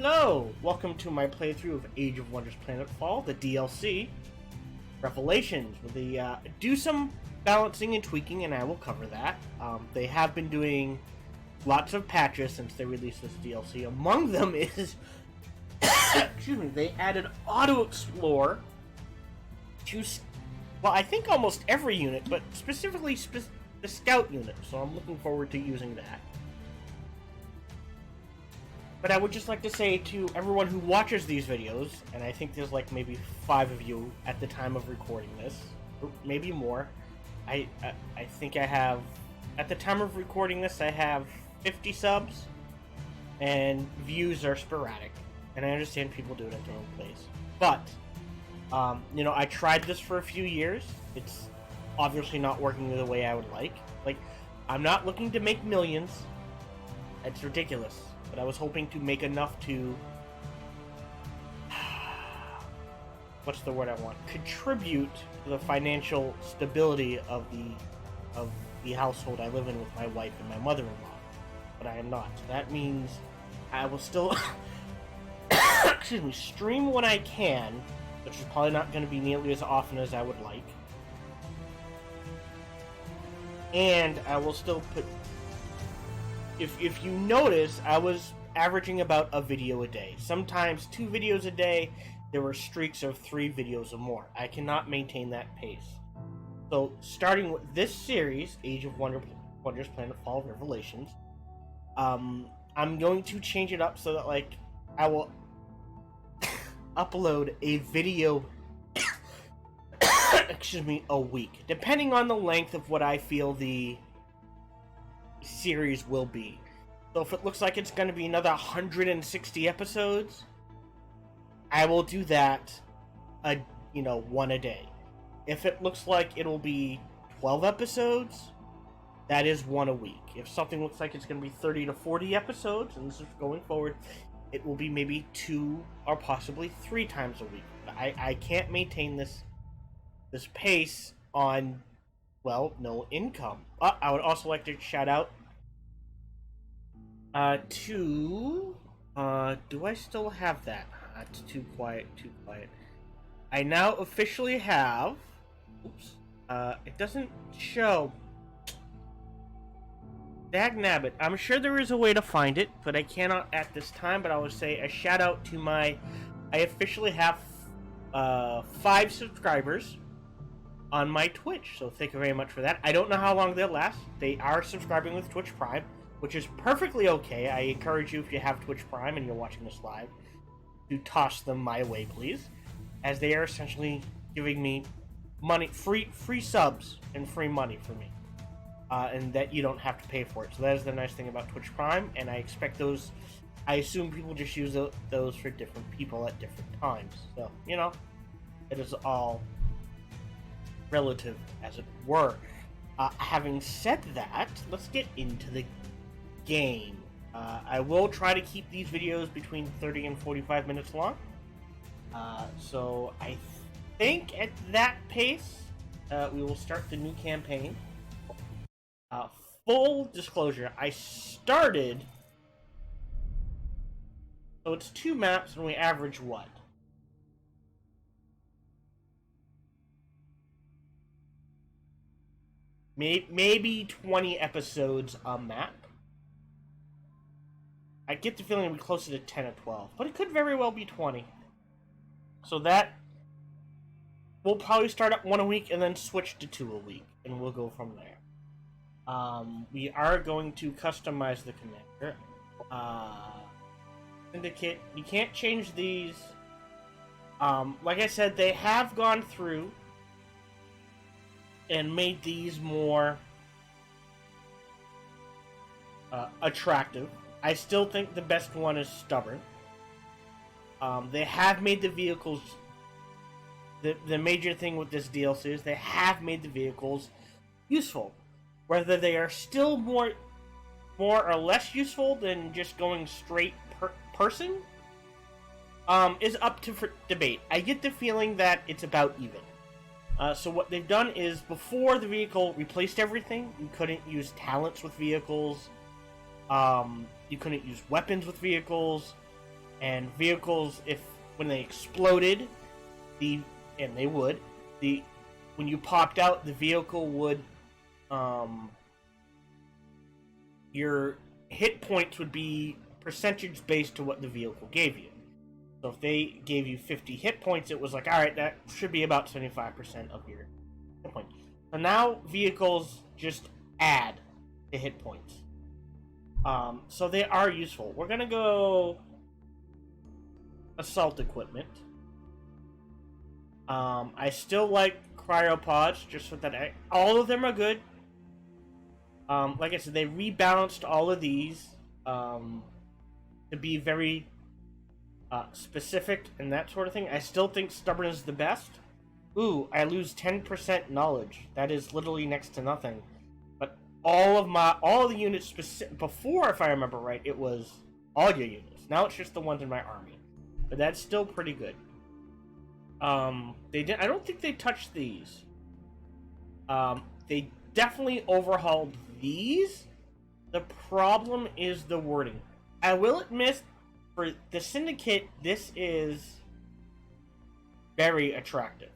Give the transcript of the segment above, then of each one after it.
Hello! Welcome to my playthrough of Age of Wonders Planetfall, the DLC, Revelations. They do some balancing and tweaking, and I will cover that. They have been doing lots of patches since they released this DLC. Among them is, excuse me, they added Auto Explore to, well, I think almost every unit, but specifically the Scout unit, so I'm looking forward to using that. But I would just like to say to everyone who watches these videos, and I think there's like maybe 5 of you at the time of recording this, or maybe more. I think I have, at the time of recording this, I have 50 subs, and views are sporadic. And I understand people do it at their own pace. But, you know, I tried this for a few years. It's obviously not working the way I would like. Like, I'm not looking to make millions. It's ridiculous. But I was hoping to make enough to, what's the word I want? Contribute to the financial stability of the household I live in with my wife and my mother-in-law. But I am not. So that means I will still, excuse me, stream when I can, which is probably not going to be nearly as often as I would like. And I will still put... If you notice, I was averaging about a video a day. Sometimes 2 videos a day. There were streaks of 3 videos or more. I cannot maintain that pace. So, starting with this series, Age of Wonders Planetfall Revelations, I'm going to change it up so that, like, I will upload a video, excuse me, a week, depending on the length of what I feel the series will be. So if it looks like it's going to be another 160 episodes, I will do that, one a day. If it looks like it'll be 12 episodes, that is 1 a week. If something looks like it's going to be 30 to 40 episodes, and this is going forward, it will be maybe 2 or possibly 3 times a week. I can't maintain this pace on, well, no income. I would also like to shout out to, do I still have that? It's too quiet. I now officially have, oops, it doesn't show. Dagnabbit. I'm sure there is a way to find it, but I cannot at this time, but I would say a shout out to I officially have 5 subscribers on my Twitch, so thank you very much for that. I don't know how long they'll last. They are subscribing with Twitch Prime, which is perfectly okay. I encourage you, if you have Twitch Prime and you're watching this live, to toss them my way, please, as they are essentially giving me money, free subs and free money for me, and that you don't have to pay for it. So that is the nice thing about Twitch Prime, and I expect those. I assume people just use those for different people at different times. So, you know, it is all relative, as it were. Having said that, let's get into the game. I will try to keep these videos between 30 and 45 minutes long. So I think at that pace, we will start the new campaign. Full disclosure, I started... So it's 2 maps, and we average what? Maybe 20 episodes a map. I get the feeling it'll be closer to 10 or 12, but it could very well be 20. So that, we'll probably start at 1 a week and then switch to 2 a week, and we'll go from there. We are going to customize the commander. Syndicate, you can't change these. Like I said, they have gone through and made these more attractive. I still think the best one is Stubborn. They have made the vehicles... The major thing with this DLC is they have made the vehicles useful. Whether they are still more or less useful than just going straight person is up to debate. I get the feeling that it's about even. So what they've done is, before the vehicle replaced everything, you couldn't use talents with vehicles, you couldn't use weapons with vehicles, And vehicles, when they exploded, and they would, when you popped out, the vehicle would, your hit points would be percentage based to what the vehicle gave you. So if they gave you 50 hit points, it was like, alright, that should be about 75% of your hit points. So now vehicles just add to hit points. So they are useful. We're gonna go assault equipment. I still like cryopods, just with that. All of them are good. Like I said, they rebalanced all of these to be very specific and that sort of thing. I still think stubborn is the best. Ooh, I lose 10% knowledge. That is literally next to nothing. But all the units before, if I remember right, it was all your units. Now it's just the ones in my army. But that's still pretty good. I don't think they touched these. They definitely overhauled these. The problem is the wording. I will admit, for the syndicate, this is very attractive.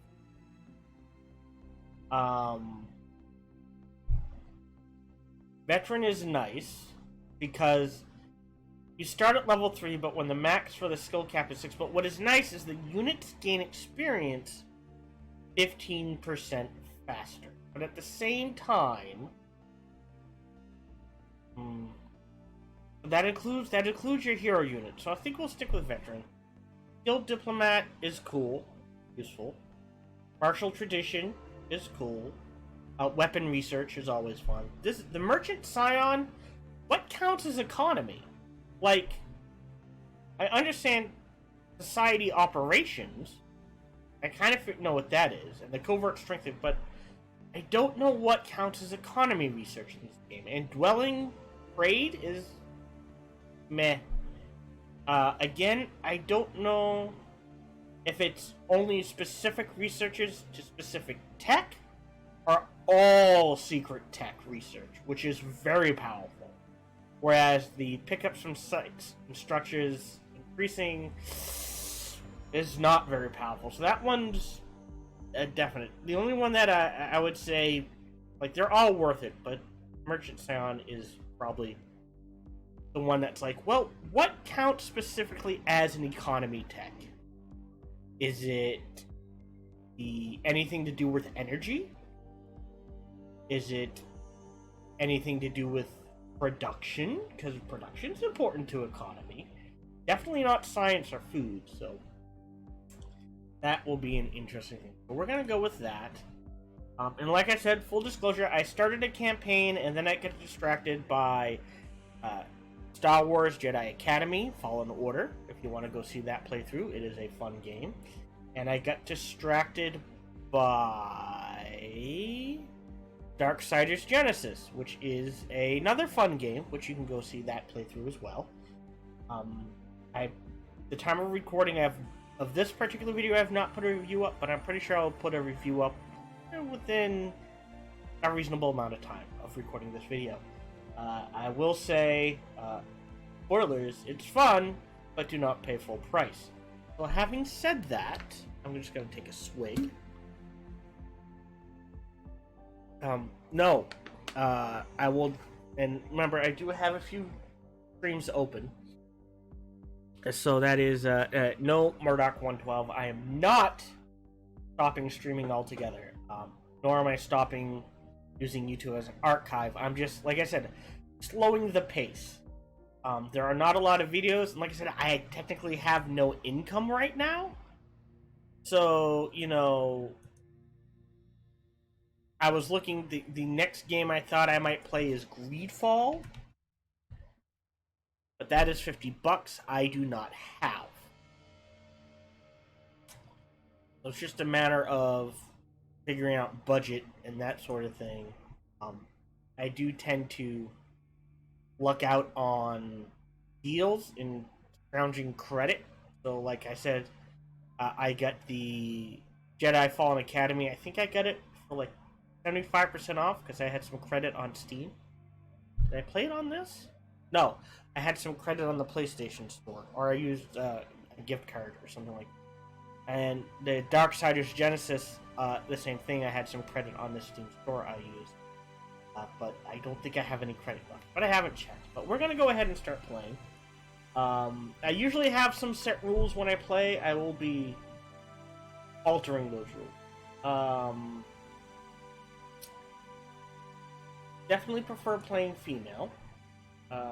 Veteran is nice because you start at level 3, but when the max for the skill cap is 6. But what is nice is the units gain experience 15% faster. But at the same time, that includes your hero unit. So I think we'll stick with veteran. Skilled diplomat is cool, useful. Martial tradition is cool. Weapon research is always fun. The merchant scion. What counts as economy? Like, I understand society operations. I kind of know what that is, and the covert strength, but I don't know what counts as economy research in this game. And dwelling trade is meh. Again, I don't know if it's only specific researchers to specific tech, or all secret tech research, which is very powerful. Whereas the pickups from sites and structures increasing is not very powerful. So that one's a definite. The only one that I would say, like, they're all worth it, but Merchant Scion is probably the one that's like, well, what counts specifically as an economy tech? Is it anything to do with energy? Is it anything to do with production? Because production is important to economy. Definitely not science or food, so that will be an interesting thing. But we're going to go with that. And like I said, full disclosure, I started a campaign and then I got distracted by Star Wars Jedi Academy Fallen Order. If you want to go see that playthrough, it is a fun game. And I got distracted by Darksiders Genesis, which is another fun game, which you can go see that playthrough as well. The time of recording of this particular video, I have not put a review up, but I'm pretty sure I'll put a review up within a reasonable amount of time of recording this video. I will say, spoilers, it's fun, but do not pay full price. So having said that, I'm just going to take a swig. I will, and remember, I do have a few streams open. So that is, no Murdoch 112. I am not stopping streaming altogether. Nor am I stopping using YouTube as an archive. I'm just, like I said, slowing the pace. There are not a lot of videos, and like I said, I technically have no income right now. So, you know, I was looking, the next game I thought I might play is Greedfall. But that is $50 I do not have. So it's just a matter of figuring out budget and that sort of thing. I do tend to luck out on deals in scrounging credit. So like I said, I got the Jedi Fallen Academy. I think I got it for like 75% off because I had some credit on Steam. Did I play it on this? No. I had some credit on the PlayStation Store, or I used a gift card or something like that. And the Darksiders Genesis, the same thing. I had some credit on the Steam Store I used. But I don't think I have any credit left. But I haven't checked. But we're going to go ahead and start playing. I usually have some set rules when I play. I will be altering those rules. Definitely prefer playing female.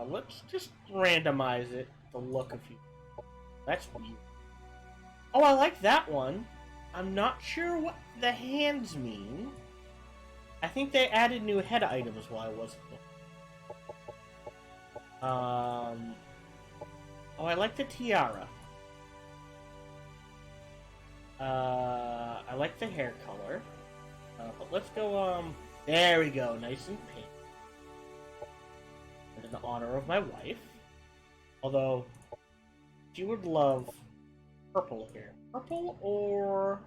Let's just randomize it to look a few. That's weird. Oh, I like that one. I'm not sure what the hands mean. I think they added new head items while I wasn't there. Oh, I like the tiara. I like the hair color. But let's go, there we go, nice and pink. And in the honor of my wife. Although, she would love purple here. Purple or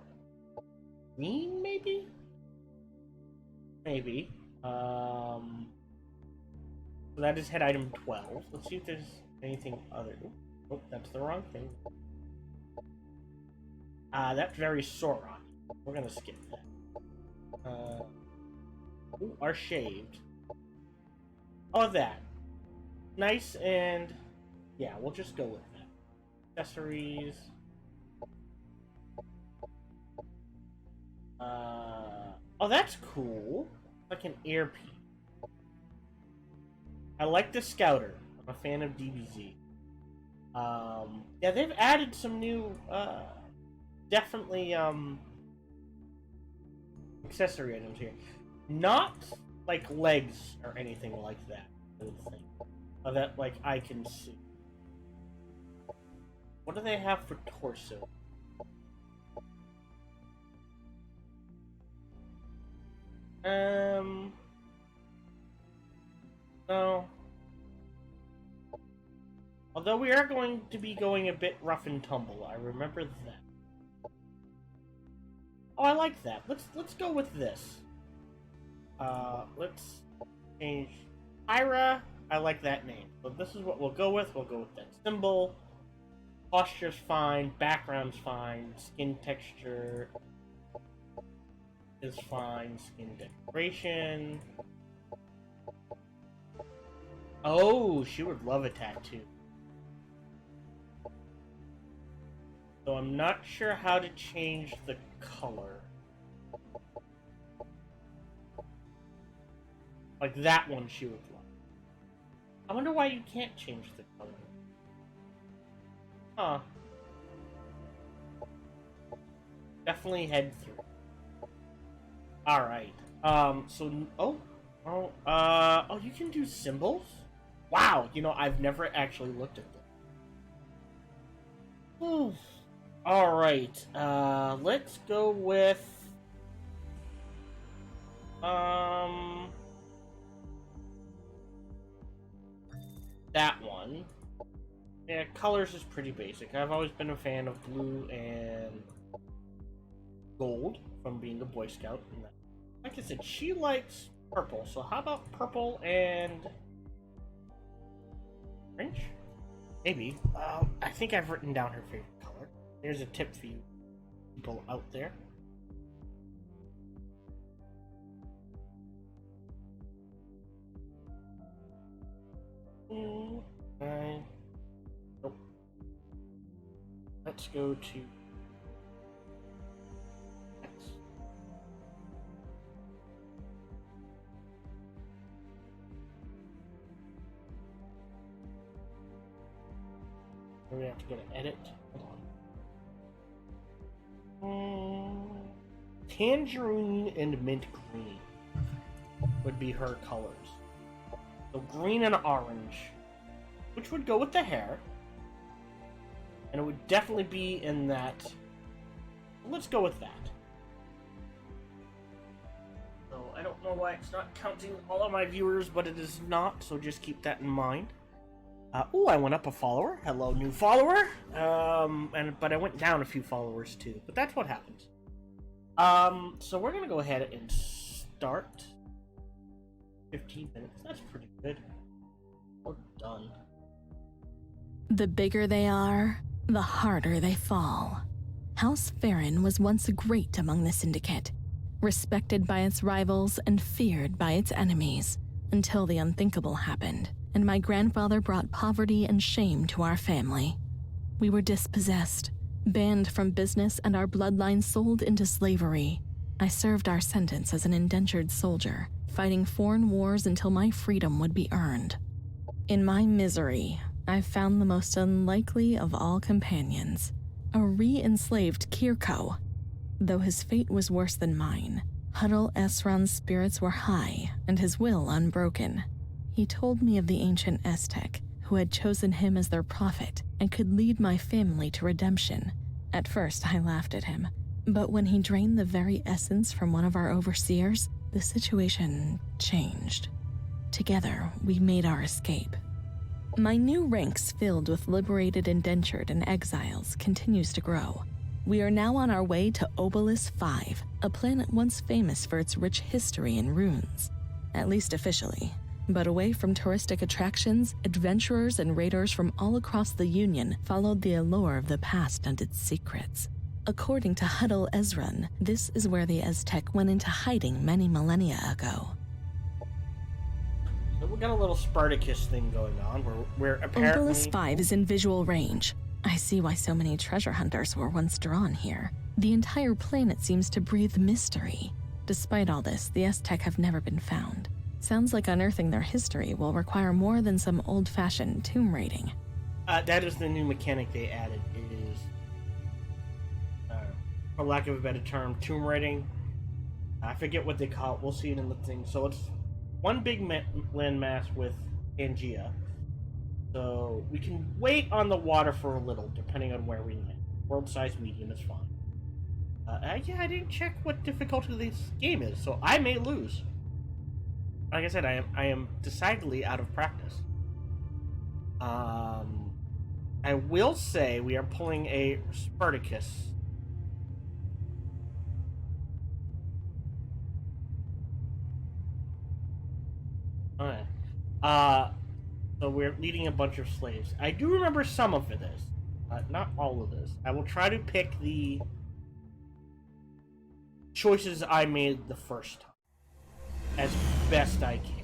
green, maybe? Maybe. So that is head item 12. Let's see if there's anything other. Oh, that's the wrong thing. That's very Sauron. We're gonna skip that. Ooh, are shaved. Oh, that. Nice and... yeah, we'll just go with that. Accessories. Oh, that's cool. Like an earpiece. I like the Scouter. I'm a fan of DBZ. Yeah, they've added some new, definitely, accessory items here. Not, like, legs or anything like that, I would think. Or that, like, I can see. What do they have for torso? No. Although we are going to be going a bit rough and tumble, I remember that. Oh, I like that. Let's go with this. Let's change Ira. I like that name. So this is what we'll go with. We'll go with that symbol. Posture's fine. Background's fine. Skin texture is fine. Skin decoration. Oh, she would love a tattoo. So I'm not sure how to change the color. Like that one she would love. I wonder why you can't change the color. Huh. Definitely head through. Alright. Oh, you can do symbols? Wow, you know, I've never actually looked at them. Alright, let's go with... that one. Yeah, colors is pretty basic. I've always been a fan of blue and gold from being a Boy Scout. Like I said, she likes purple, so how about purple and orange? Maybe. I think I've written down her favorite color. Here's a tip for you people out there. Nope. Let's go to X. We have to go to edit. Hold on. Tangerine and mint green would be her colors. So green and orange, which would go with the hair, and it would definitely be in that. Let's go with that. So I don't know why it's not counting all of my viewers, but it is not. So just keep that in mind. Oh, I went up a follower. Hello, new follower. But I went down a few followers too. But that's what happens. So we're gonna go ahead and start. 15 minutes. That's pretty good. We're done. The bigger they are, the harder they fall. House Farron was once great among the syndicate, respected by its rivals and feared by its enemies, until the unthinkable happened, and my grandfather brought poverty and shame to our family. We were dispossessed, banned from business, and our bloodline sold into slavery. I served our sentence as an indentured soldier, fighting foreign wars until my freedom would be earned. In my misery, I found the most unlikely of all companions, a re-enslaved Kirko. Though his fate was worse than mine, Huddle Esron's spirits were high and his will unbroken. He told me of the ancient Aztec, who had chosen him as their prophet and could lead my family to redemption. At first, I laughed at him, but when he drained the very essence from one of our overseers, the situation changed. Together, we made our escape. My new ranks filled with liberated indentured and exiles continues to grow. We are now on our way to Obelisk 5, a planet once famous for its rich history and runes, at least officially. But away from touristic attractions, adventurers and raiders from all across the Union followed the allure of the past and its secrets. According to Huddle Esron, this is where the Aztec went into hiding many millennia ago. So we got a little Spartacus thing going on, where apparently... Obelisk 5 is in visual range. I see why so many treasure hunters were once drawn here. The entire planet seems to breathe mystery. Despite all this, the Aztec have never been found. Sounds like unearthing their history will require more than some old-fashioned tomb raiding. That is the new mechanic they added. It is, for lack of a better term, tomb raiding. I forget what they call it. We'll see it in the thing. So it's one big landmass with Pangea. So we can wait on the water for a little, depending on where we land. World size medium is fine. Yeah, I didn't check what difficulty this game is, so I may lose. Like I said, I am decidedly out of practice. I will say we are pulling a Spartacus. Alright. So we're leading a bunch of slaves. I do remember some of this. Not all of this. I will try to pick the choices I made the first time as best I can.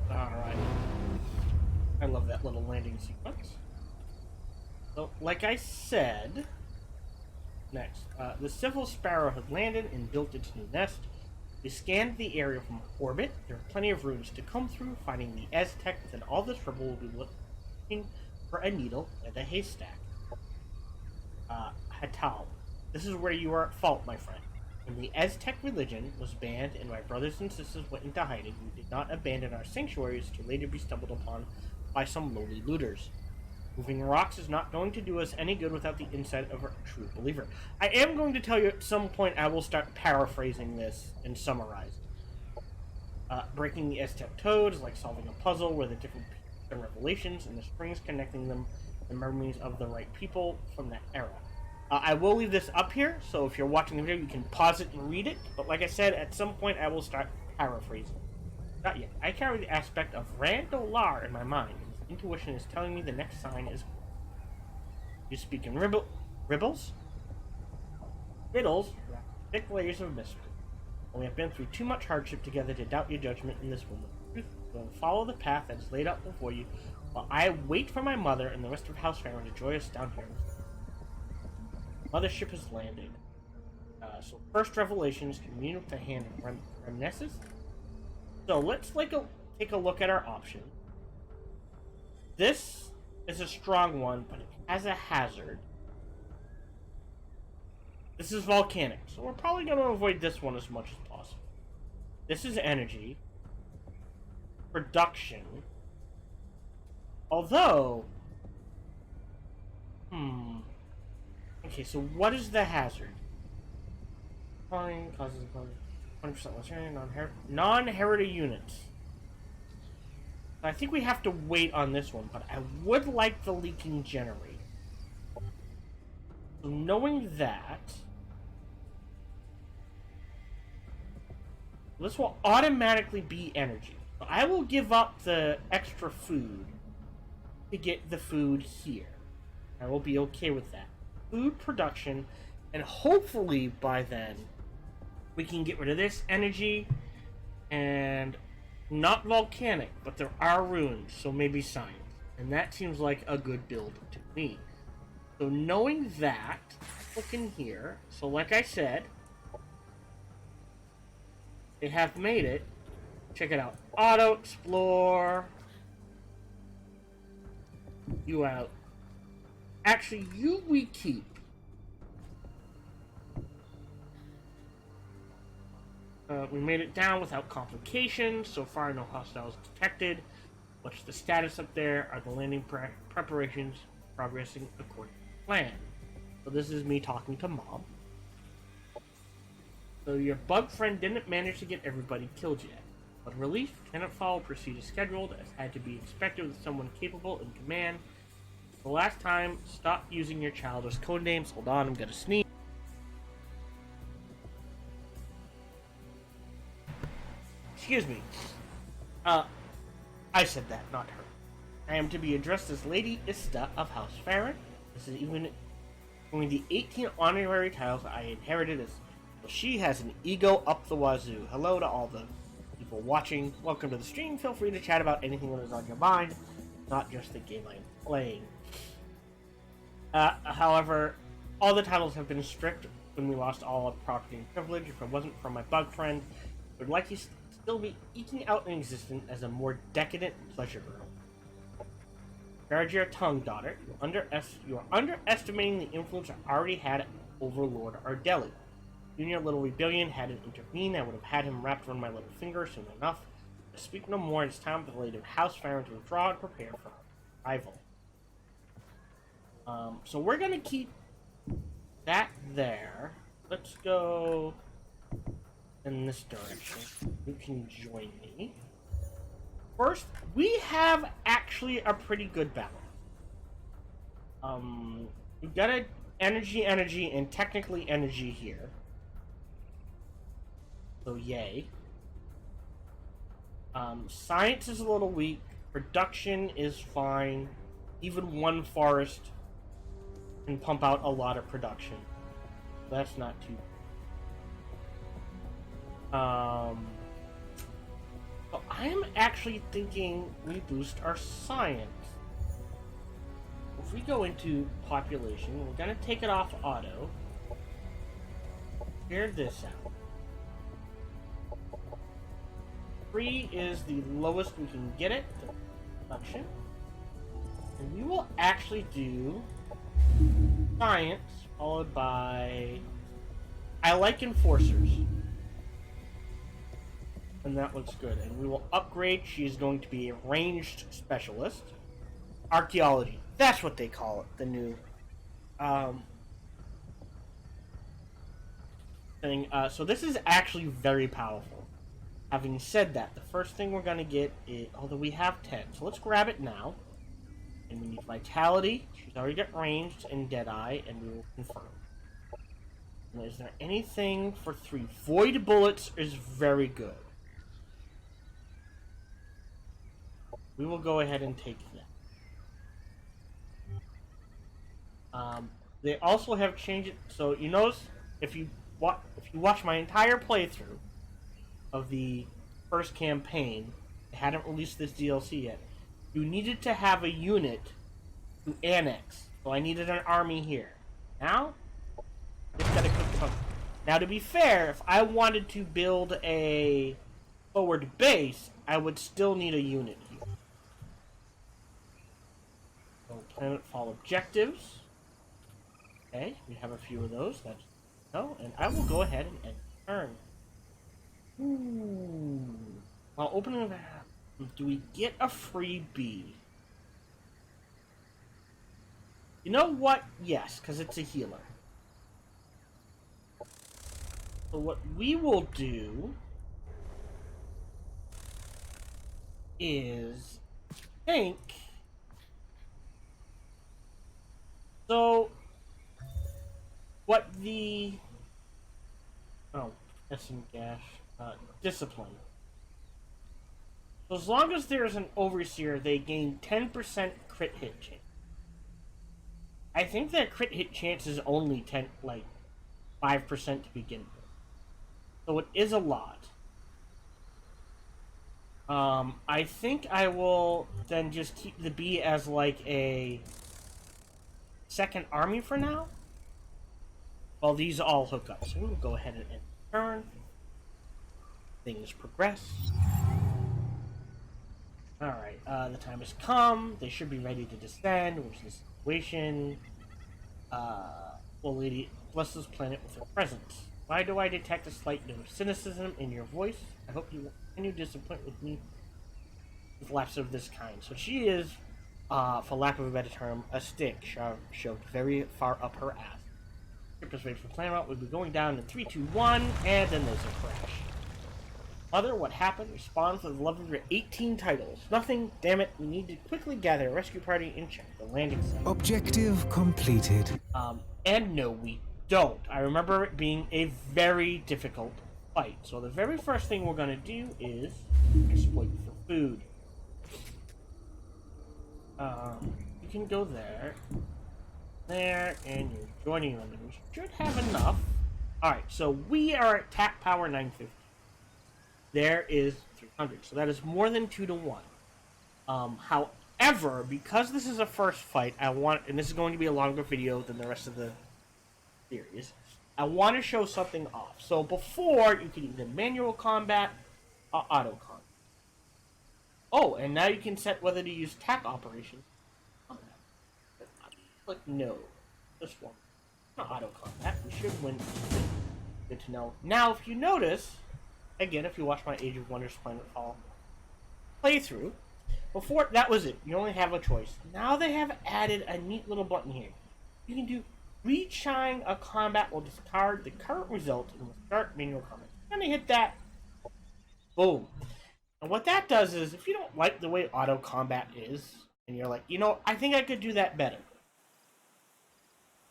Alright. I love that little landing sequence. So, like I said, next, the Civil Sparrow had landed and built its new nest. We scanned the area from orbit. There are plenty of runes to comb through. Finding the Aztec within all this rubble will be looking for a needle and a haystack. Hatal. This is where you are at fault, my friend. When the Aztec religion was banned and my brothers and sisters went into hiding, we did not abandon our sanctuaries to later be stumbled upon by some lowly looters. Moving rocks is not going to do us any good without the insight of a true believer. I am going to tell you at some point I will start paraphrasing this and summarize. Breaking the Aztec toad is like solving a puzzle where the different pieces are revelations and the strings connecting them the memories of the right people from that era. I will leave this up here, so if you're watching the video, you can pause it and read it. But like I said, at some point I will start paraphrasing. Not yet. I carry the aspect of Randolar in my mind. Intuition is telling me the next sign is... You speak in riddles? Riddles wrap thick layers of mystery. And we have been through too much hardship together to doubt your judgment in this moment. Truth will follow the path that is laid out before you, while I wait for my mother and the rest of House Farron to join us down here. Mothership has landed. So first revelations commune with the hand of Remnesses. So let's take a look at our options. This is a strong one, but it has a hazard. This is volcanic, so we're probably going to avoid this one as much as possible. This is energy. Production. Although... Okay, so what is the hazard? Falling causes 20% less non-heritor units. I think we have to wait on this one, but I would like the leaking generator. So knowing that, this will automatically be energy. I will give up the extra food to get the food here. I will be okay with that. Food production, and hopefully by then we can get rid of this energy and not volcanic, but there are ruins, so maybe science. And that seems like a good build to me. So knowing that, look in here. So like I said, they have made it. Check it out. Auto explore. You out. Actually, you we keep. We made it down without complications. So far, no hostiles detected. What's the status up there? Are the landing preparations progressing according to plan? So this is me talking to Mom. So your bug friend didn't manage to get everybody killed yet. But relief, Planetfall will proceed as scheduled, as had to be expected with someone capable in command. The last time, stop using your childish codenames. Hold on, I'm gonna sneeze. Excuse me. I said that, not her. I am to be addressed as Lady Ista of House Farron. This is even only the 18 honorary titles I inherited as well. She has an ego up the wazoo. Hello to all the people watching. Welcome to the stream. Feel free to chat about anything that is on your mind, not just the game I'm playing. However, all the titles have been stripped when we lost all of property and privilege. If it wasn't for my bug friend, I would likely still be eking out an existence as a more decadent pleasure girl. Guard your tongue, daughter. You are underestimating the influence I already had over Lord Ardeli. Junior Little Rebellion hadn't intervened. I would have had him wrapped around my little finger soon enough. To speak no more, it's time for the Lady of House Farron to withdraw and prepare for our arrival. So we're gonna keep that there. Let's go in this direction. You can join me. First, we have actually a pretty good balance. We've got a energy, and technically energy here. So yay. Science is a little weak. Production is fine. Even one forest can pump out a lot of production. That's not too bad. So I am actually thinking we boost our science. If we go into population, we're gonna take it off auto. Clear this out. 3 is the lowest we can get it. Production. And we will actually do science, followed by... I like enforcers. And that looks good. And we will upgrade. She is going to be a ranged specialist. Archaeology. That's what they call it. The new thing. So this is actually very powerful. Having said that, the first thing we're going to get is... Although we have 10. So let's grab it now. And we need vitality. She's already got ranged and Deadeye. And we will confirm. And is there anything for 3? Void bullets is very good. We will go ahead and take that. They also have changed it, so you notice if you watch my entire playthrough of the first campaign, they hadn't released this DLC yet. You needed to have a unit to annex, so I needed an army here. Now, just gotta click the button. Now, to be fair, if I wanted to build a forward base, I would still need a unit here. So, Planetfall objectives. Okay, we have a few of those. That's and I will go ahead and end the turn. Ooh. While opening that, do we get a free bee? You know what? Yes, because it's a healer. So what we will do is think. So what the S and dash discipline. So as long as there's an overseer, they gain 10% crit hit chance. I think that crit hit chance is only 5% to begin with. So it is a lot. I think I will then just keep the bee as like a second army for now. While these all hook up. So we'll go ahead and end the turn. Things progress. Alright, the time has come. They should be ready to descend. What's the situation? Well, lady, bless this planet with her presence. Why do I detect a slight note of cynicism in your voice? I hope you will continue to disappoint with me with laughs of this kind. So she is, for lack of a better term, a stick shoved very far up her ass. Ship is ready for Planetfall. We'll be going down in 3, 2, 1, and then there's a crash. Mother, what happened? Respond for the love of your 18 titles. Nothing, damn it. We need to quickly gather a rescue party and check the landing site. Objective completed. And no, we don't. I remember it being a very difficult fight. So the very first thing we're going to do is exploit for food. You can go there, and you're joining them. We should have enough. Alright, so we are at tap power 950. There is 300, so that is more than 2 to 1. However, because this is a first fight, and this is going to be a longer video than the rest of the series, I want to show something off. So before, you could either manual combat or auto combat. Oh, and now you can set whether to use tac operations. Click no. This one. Not auto combat. We should win. Good to know. Now, if you notice, again, if you watch my Age of Wonders Planetfall playthrough, before that was it. You only have a choice. Now they have added a neat little button here. You can do retrying a combat will discard the current result and will start manual combat. And you hit that. Boom. And what that does is, if you don't like the way auto combat is, and you're like, you know, I think I could do that better,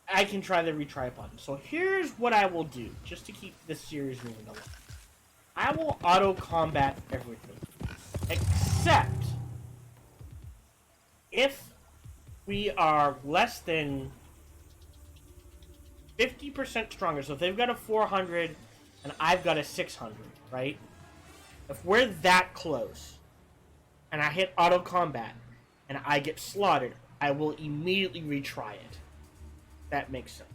I can try the retry button. So here's what I will do, just to keep this series moving along. I will auto combat everything, except if we are less than 50% stronger. So if they've got a 400 and I've got a 600, right? If we're that close and I hit auto combat and I get slaughtered, I will immediately retry it. That makes sense.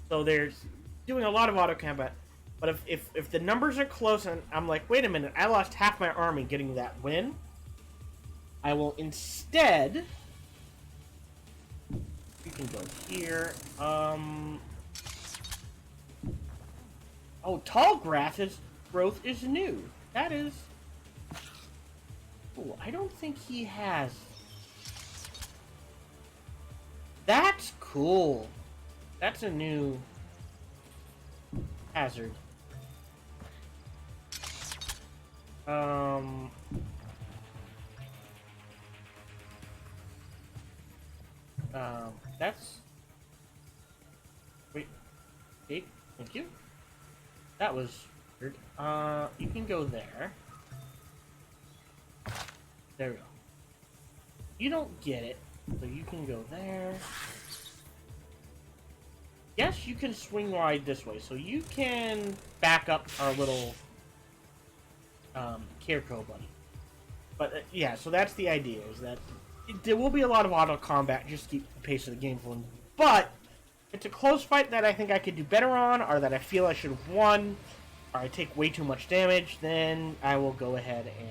So there's doing a lot of auto combat, but if the numbers are close and I'm like, wait a minute, I lost half my army getting that win, I will instead, you can go here, oh, tall growth is new. That is, oh, I don't think he has. That's cool. That's a new hazard. That's... Wait. Okay, thank you. That was weird. You can go there. There we go. You don't get it, so you can go there. Yes, you can swing wide this way, so you can back up our little Carecrow buddy. But yeah, so that's the idea, is that there will be a lot of auto combat just to keep the pace of the game flowing. But if it's a close fight that I think I could do better on, or that I feel I should have won, or I take way too much damage, then I will go ahead and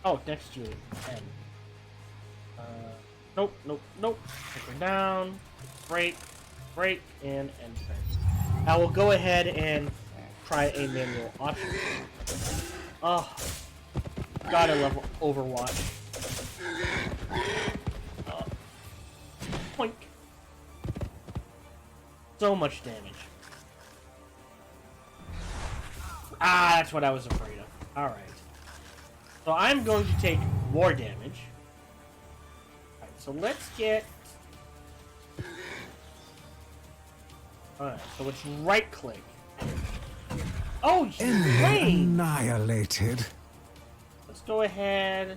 oh, next to it. And nope. Take her down. Break, and turn. I will go ahead and try a manual option. Oh, gotta love Overwatch. Poink. So much damage. Ah, that's what I was afraid of. Alright. So I'm going to take more damage. Alright, so let's get... Alright, so it's right click. Oh, he's Enemy playing! annihilated. Let's go ahead.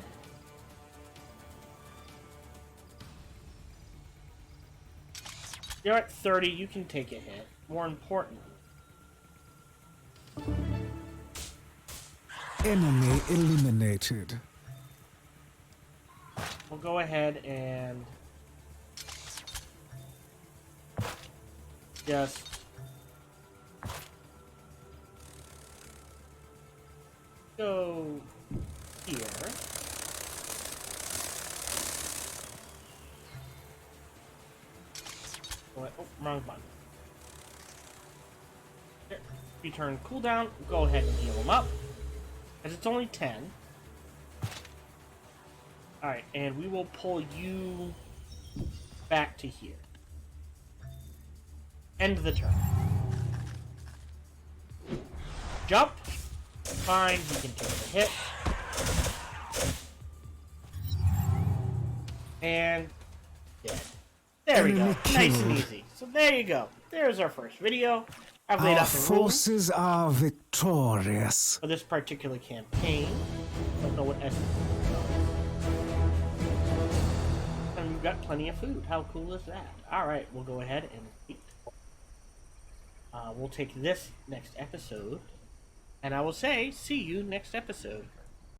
You're at 30, you can take a hit. More important. Enemy eliminated. We'll go ahead and just go here. Oh, wrong button. There. Return cooldown. Go ahead and heal him up. As it's only 10. Alright, and we will pull you back to here. End the turn. Jump. Fine, you can take the hit. And dead. There we go. Nice and easy. So there you go. There's our first video. I've laid Our out the rules forces are victorious. for this particular campaign. Don't know what essence. And we've got plenty of food. How cool is that? Alright, we'll go ahead and eat. We'll take this next episode. And I will say, see you next episode.